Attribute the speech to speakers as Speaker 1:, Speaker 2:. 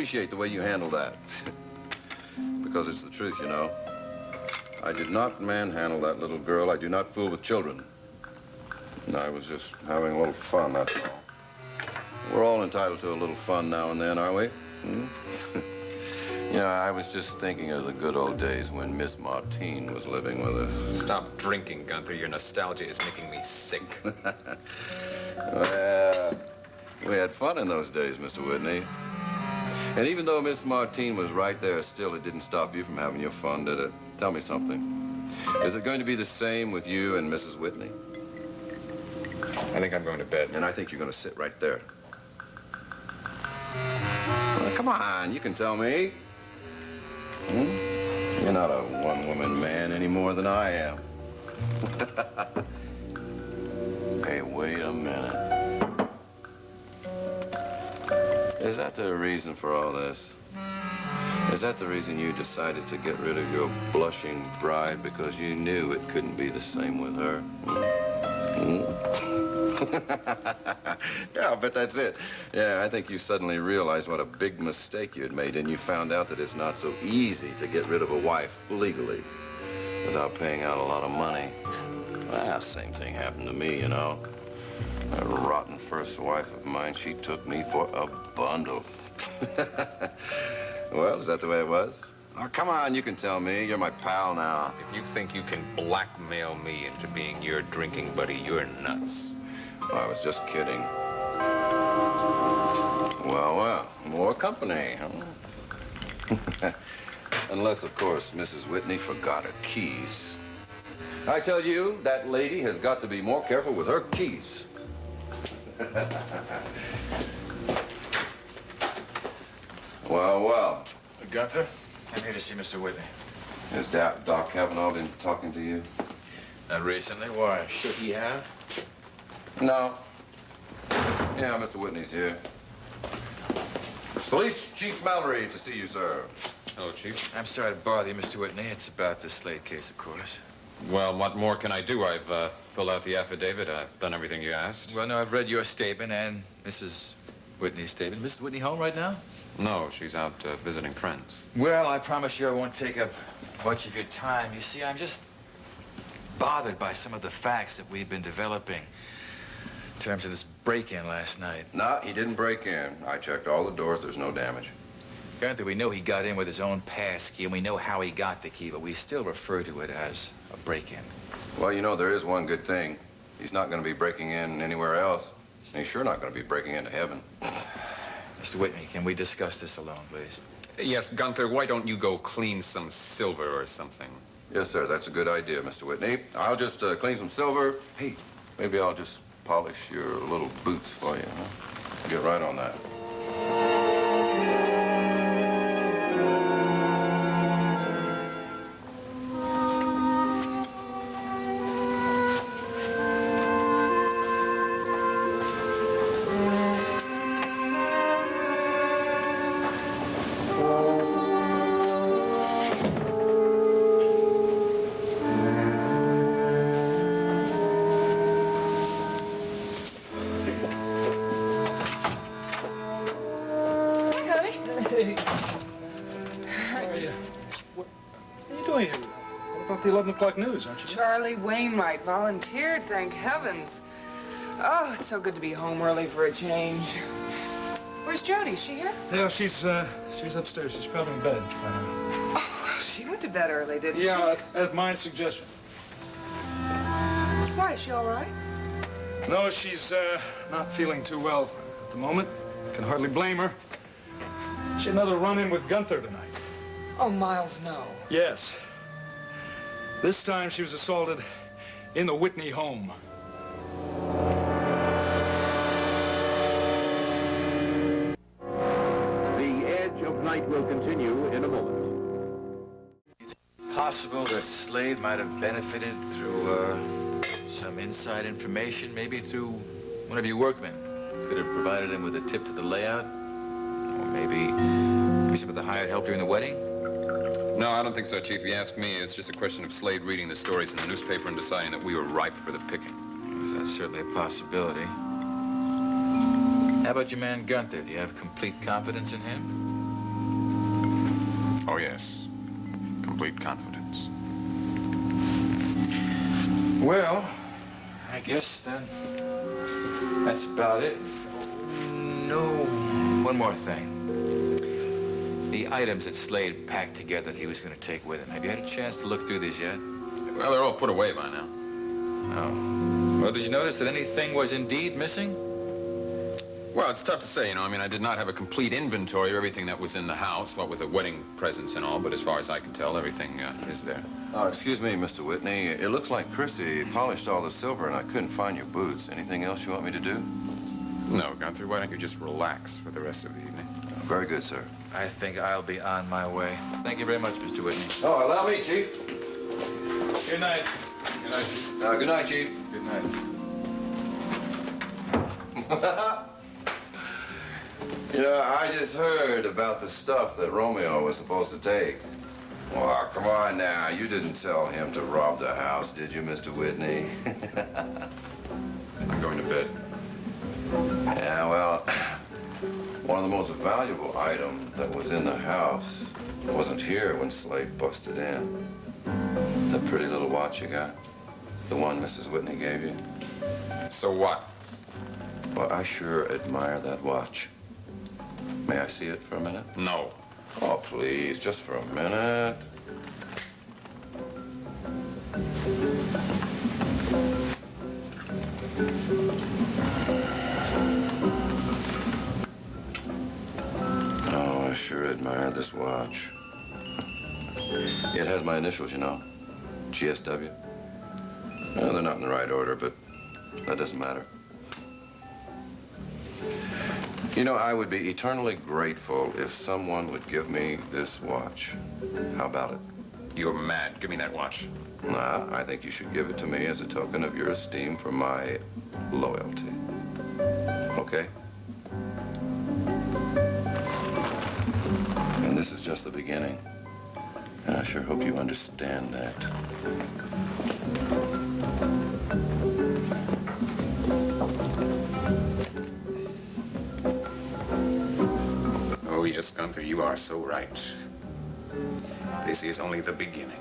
Speaker 1: appreciate the way you handle that. Because it's the truth, you know. I did not manhandle that little girl. I do not fool with children. And I was just having a little fun, that's all. We're all entitled to a little fun now and then, aren't we? Hmm? You know, I was just thinking of the good old days when Miss Martine was living with us.
Speaker 2: Stop drinking, Gunther. Your nostalgia is making me sick.
Speaker 1: Well, we had fun in those days, Mr. Whitney. And even though Miss Martine was right there, still it didn't stop you from having your fun, did it? Tell me something. Is it going to be the same with you and Mrs. Whitney?
Speaker 2: I think I'm going to bed.
Speaker 1: And I think you're going to sit right there. Well, come on, you can tell me. Hmm? You're not a one-woman man any more than I am. Hey, wait a minute. Is that the reason for all this? Is that the reason you decided to get rid of your blushing bride because you knew it couldn't be the same with her? Hmm? Yeah, I'll bet that's it. Yeah, I think you suddenly realized what a big mistake you had made, and you found out that it's not so easy to get rid of a wife legally without paying out a lot of money. Well, same thing happened to me, you know. That rotten first wife of mine, she took me for a bundle. Well, is that the way it was? Oh, come on, you can tell me. You're my pal now.
Speaker 2: If you think you can blackmail me into being your drinking buddy, you're nuts.
Speaker 1: Well, I was just kidding. Well, well, more company, huh? Unless, of course, Mrs. Whitney forgot her keys. I tell you, that lady has got to be more careful with her keys. Well, well.
Speaker 3: Gunther, I'm here to see Mr. Whitney.
Speaker 1: Has Doc Kavanaugh been talking to you?
Speaker 3: Not recently. Why? Should he have?
Speaker 1: No. Yeah, Mr. Whitney's here. Police Chief Mallory to see you, sir.
Speaker 2: Hello, Chief.
Speaker 3: I'm sorry to bother you, Mr. Whitney. It's about the Slade case, of course.
Speaker 2: Well, what more can I do? I've filled out the affidavit. I've done everything you asked.
Speaker 3: Well, no, I've read your statement and Mrs. Whitney's statement. Mrs. Whitney home right now?
Speaker 2: No, she's out visiting friends.
Speaker 3: Well, I promise you I won't take up much of your time. You see, I'm just bothered by some of the facts that we've been developing in terms of this break-in last night.
Speaker 1: No, he didn't break in. I checked all the doors. There's no damage.
Speaker 3: Gunther, we know he got in with his own pass key, and we know how he got the key, but we still refer to it as a break-in.
Speaker 1: Well, you know, there is one good thing. He's not going to be breaking in anywhere else. And he's sure not going to be breaking into heaven.
Speaker 3: Mr. Whitney, can we discuss this alone, please?
Speaker 2: Yes, Gunther, why don't you go clean some silver or something?
Speaker 1: Yes, sir. That's a good idea, Mr. Whitney. I'll just clean some silver. Hey, maybe I'll just polish your little boots for you, huh? I'll get right on that.
Speaker 4: The 11 o'clock news, aren't you?
Speaker 5: Charlie Wainwright volunteered, thank heavens. Oh, it's so good to be home early for a change. Where's Jodie? Is she here?
Speaker 4: Yeah, she's upstairs. She's probably in bed.
Speaker 5: Oh, she went to bed early, didn't she?
Speaker 4: Yeah, at my suggestion.
Speaker 5: Why, is she all right?
Speaker 4: No, she's not feeling too well at the moment. Can hardly blame her. She had another run-in with Gunther tonight.
Speaker 5: Oh, Miles, no.
Speaker 4: Yes. This time she was assaulted in the Whitney home.
Speaker 6: The Edge of Night will continue in a moment.
Speaker 3: Possible that Slade might have benefited through some inside information, maybe through one of your workmen. Could have provided him with a tip to the layout, or maybe some of the hired help during the wedding.
Speaker 2: No, I don't think so, Chief. If you ask me, it's just a question of Slade reading the stories in the newspaper and deciding that we were ripe for the picking.
Speaker 3: That's certainly a possibility. How about your man Gunther? Do you have complete confidence in him?
Speaker 2: yes. Complete confidence.
Speaker 3: Well, I guess then that's about it. No, one more thing. The items that Slade packed together that he was going to take with him. Have you had a chance to look through these yet?
Speaker 2: Well, they're all put away by now.
Speaker 3: Oh. Well, did you notice that anything was indeed missing?
Speaker 2: Well, it's tough to say, you know. I mean, I did not have a complete inventory of everything that was in the house, what with the wedding presents and all, but as far as I can tell, everything is there.
Speaker 1: Excuse me, Mr. Whitney. It looks like Chrissy polished all the silver and I couldn't find your boots. Anything else you want me to do?
Speaker 2: No, Gunther, why don't you just relax for the rest of the evening?
Speaker 1: Very good, sir.
Speaker 3: I think I'll be on my way. Thank you very much, Mr. Whitney.
Speaker 1: Oh, allow me, Chief.
Speaker 3: Good night.
Speaker 2: Good night, Chief.
Speaker 1: Good night, Chief.
Speaker 3: Good night.
Speaker 1: You know, I just heard about the stuff that Romeo was supposed to take. Well, come on now. You didn't tell him to rob the house, did you, Mr. Whitney?
Speaker 2: I'm going to bed.
Speaker 1: Yeah, well, one of the most valuable items that was in the house wasn't here when Slade busted in. That pretty little watch you got. The one Mrs. Whitney gave you.
Speaker 2: So what?
Speaker 1: Well, I sure admire that watch. May I see it for a minute?
Speaker 2: No.
Speaker 1: Oh, please, just for a minute. Oh, I sure admire this watch. It has my initials, you know. GSW. Well, they're not in the right order, but that doesn't matter. You know, I would be eternally grateful if someone would give me this watch. How about it?
Speaker 2: You're mad. Give me that watch.
Speaker 1: Nah, I think you should give it to me as a token of your esteem for my loyalty. Okay? And this is just the beginning. And I sure hope you understand that.
Speaker 2: Oh, yes, Gunther, you are so right. This is only the beginning.